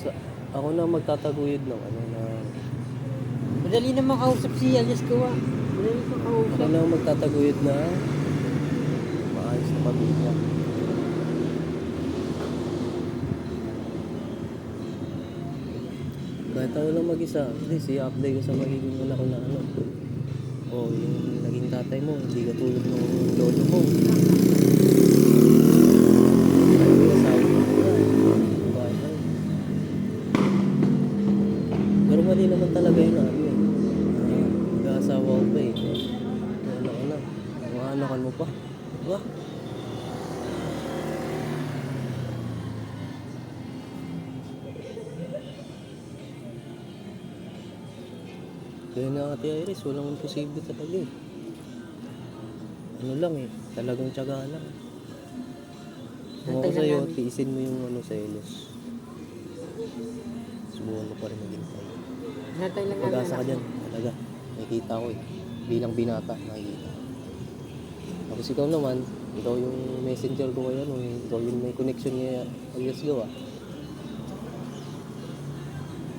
Sa, ako na magtataguyod ng ano na... Madali na makausap si Alias Gawa. Madali na makausap. Ako na magtataguyod na maayos na pamilya. Kahit ako lang mag-isa, hindi, i-update ko sa magiging anak ko na ano. O, yung naging tatay mo, hindi ka tulad ng lolo mo. May asawa mo na, babae ka rin. Pero mali naman talaga yun ano eh. Mag-aasawa ko pa eh. Ano ka na, mga anakan mo pa. Diba? Kaya na Ate Iris, walang imposible talaga eh. Ano lang eh, talagang tiyaga lang. Kung ako sa'yo, tiisin mo yung ano sa elos. Subukan mo pa rin maghintay. Natay lang Pag-asa ka dyan, talaga. Nakikita ko eh. Bilang binata, nakikita. Tapos ikaw naman, ikaw yung messenger ko kaya ano eh. Ikaw yung may connection niya Alias Gawa.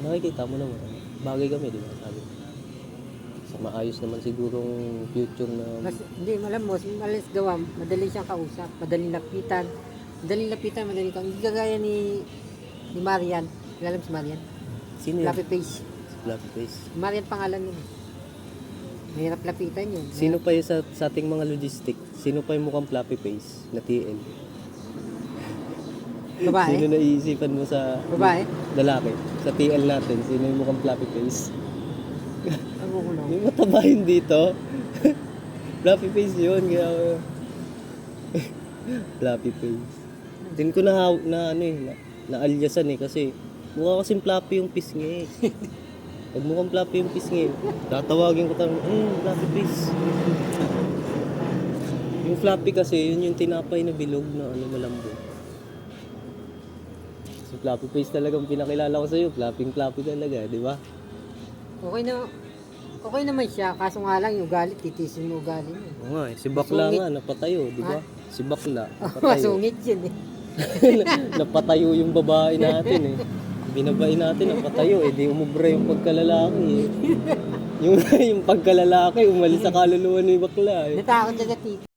Nakikita mo naman. Bagay kami, di ba? Sabi ko. So, maayos naman sigurong future na... Hindi, alam mo, si Alias Gawa, madali siyang kausap, madaling lapitan, madaling kang hindi kagaya ni Marian. Alam si Marian? Sino yun? Fluffy face. Fluffy face. Marian pangalan yun. Mahirap lapitan yun. Sino pa yung sa ating mga logistic? Sino pa yung mukhang fluffy face na TL? Babae? Sino naiisipan mo sa Babae? lalaki? Sa TL natin, sino yung mukhang fluffy face? Ako ko lang. Yung mataba yun dito. Fluffy face yun. Kaya fluffy face. Din ko na ano eh, na alyasan eh kasi mukha kasing fluffy yung pisngi. Pag mukhang fluffy yung pisngi, tatawagin ko fluffy face. Yung fluffy kasi, yun yung tinapay na bilog na ano malambot. So fluffy face talagang pinakilala ko sa'yo. Fluffy talaga, di ba? Okay naman siya, kaso nga lang yung ugali, titisin mo ugali mo. Oo nga eh, si Bakla Masungit. nga, napatayo, di ba? Si Bakla, Masungit yun eh. napatayo yung babae natin eh. Binabae natin, napatayo eh. Di umubra yung pagkalalaki eh. yung pagkalalaki, umalis sa kaluluwa ni Bakla eh. Natakot siya sa titi.